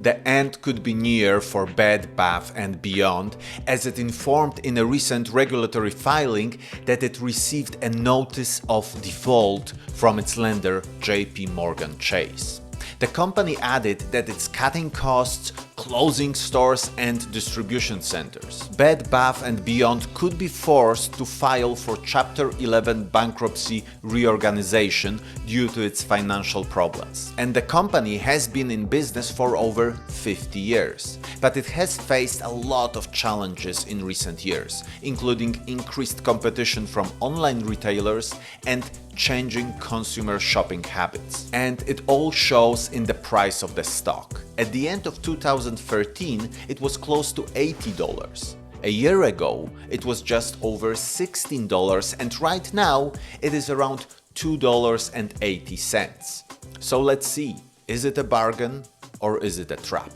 the end could be near for Bed Bath & Beyond, as it informed in a recent regulatory filing that it received a notice of default from its lender JP Morgan Chase. The company added that it's cutting costs, closing stores and distribution centers. Bed Bath & Beyond could be forced to file for Chapter 11 bankruptcy reorganization due to its financial problems. And the company has been in business for over 50 years. But it has faced a lot of challenges in recent years, including increased competition from online retailers and changing consumer shopping habits. And it all shows in the price of the stock. At the end of 2013, it was close to $80. A year ago, it was just over $16, and right now, it is around $2.80. So let's see, is it a bargain or is it a trap?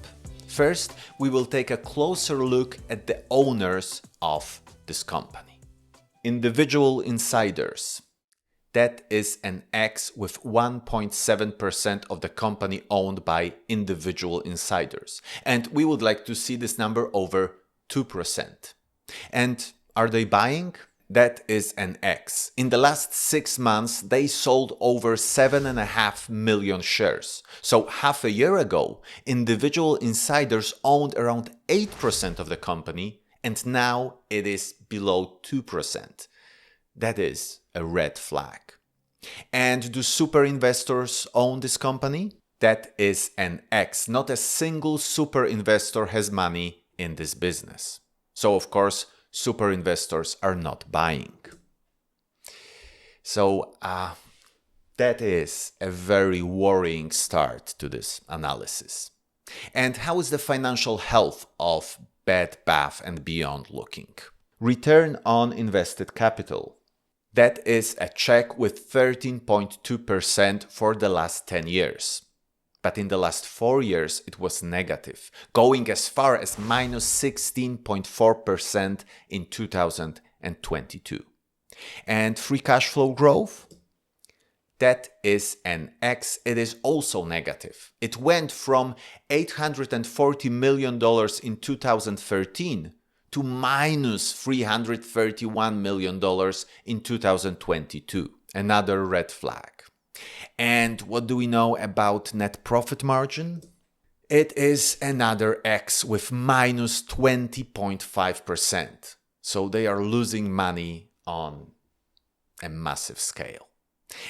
First, we will take a closer look at the owners of this company. Individual insiders. That is an X with 1.7% of the company owned by individual insiders. And we would like to see this number over 2%. And are they buying? That is an X. In the last 6 months, they sold over 7.5 million shares. So half a year ago, individual insiders owned around 8% of the company, and now it is below 2%. That is a red flag. And do super investors own this company? That is an X. Not a single super investor has money in this business. So of course, super investors are not buying. So that is a very worrying start to this analysis. And how is the financial health of Bed Bath & Beyond looking? Return on invested capital. That is a check with 13.2% for the last 10 years. But in the last 4 years, it was negative, going as far as minus 16.4% in 2022. And free cash flow growth? That is an X. It is also negative. It went from $840 million in 2013 to minus $331 million in 2022. Another red flag. And what do we know about net profit margin? It is another X with minus 20.5%. So they are losing money on a massive scale.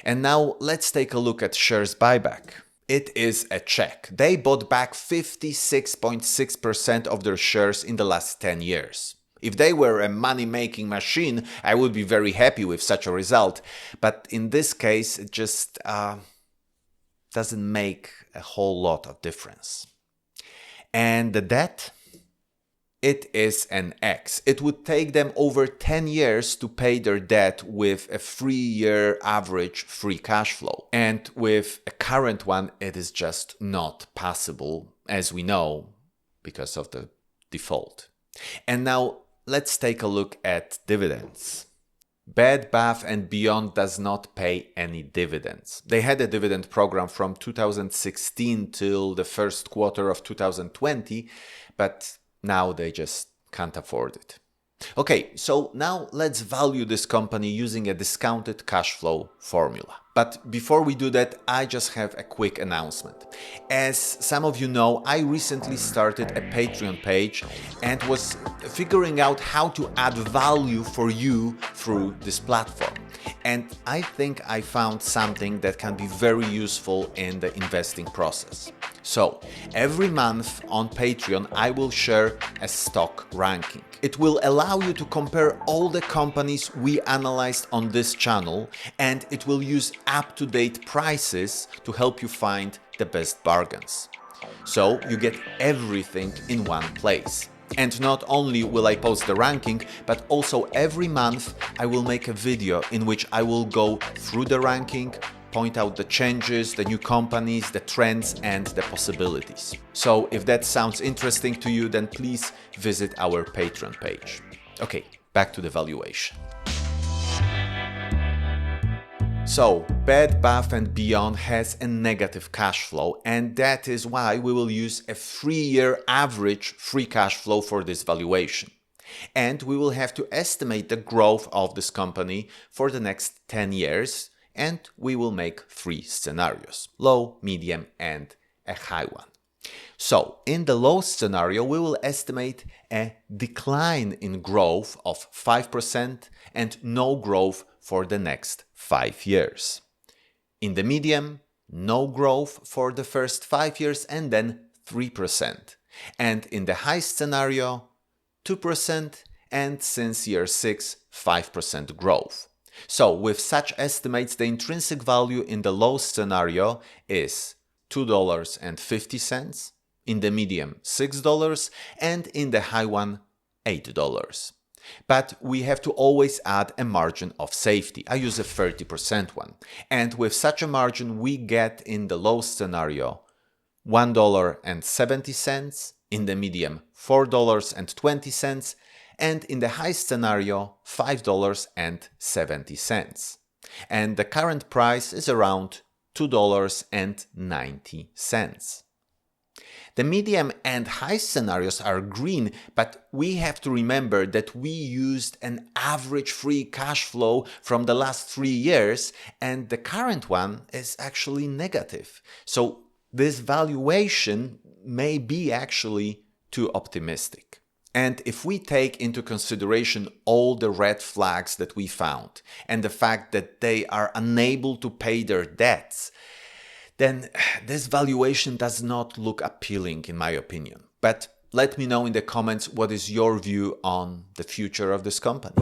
And now let's take a look at shares buyback. It is a check. They bought back 56.6% of their shares in the last 10 years. If they were a money-making machine, I would be very happy with such a result. But in this case, it just doesn't make a whole lot of difference. And the debt? It is an X. It would take them over 10 years to pay their debt with a 3-year average free cash flow. And with a current one, it is just not possible, as we know, because of the default. And now let's take a look at dividends. Bed Bath & Beyond does not pay any dividends. They had a dividend program from 2016 till the first quarter of 2020, but now they just can't afford it. Okay, so now let's value this company using a discounted cash flow formula. But before we do that, I just have a quick announcement. As some of you know, I recently started a Patreon page and was figuring out how to add value for you through this platform. And I think I found something that can be very useful in the investing process. So, every month on Patreon, I will share a stock ranking. It will allow you to compare all the companies we analyzed on this channel, and it will use up-to-date prices to help you find the best bargains. So, you get everything in one place. And not only will I post the ranking, but also every month I will make a video in which I will go through the ranking, point out the changes, the new companies, the trends, and the possibilities. So if that sounds interesting to you, then please visit our Patreon page. Okay, back to the valuation. So, Bed Bath & Beyond has a negative cash flow, and that is why we will use a 3-year average free cash flow for this valuation. And we will have to estimate the growth of this company for the next 10 years, and we will make 3 scenarios: low, medium, and a high one. So, in the low scenario, we will estimate a decline in growth of 5% and no growth for the next 5 years. In the medium, no growth for the first 5 years and then 3%. And in the high scenario, 2% and since year 6, 5% growth. So, with such estimates, the intrinsic value in the low scenario is $2.50, in the medium $6, and in the high one $8. But we have to always add a margin of safety. I use a 30% one. And with such a margin, we get in the low scenario $1.70, in the medium $4.20, and in the high scenario $5.70. And the current price is around $2.90. The medium and high scenarios are green, but we have to remember that we used an average free cash flow from the last 3 years, and the current one is actually negative. So this valuation may be actually too optimistic. And if we take into consideration all the red flags that we found and the fact that they are unable to pay their debts, then this valuation does not look appealing in my opinion. But let me know in the comments what is your view on the future of this company.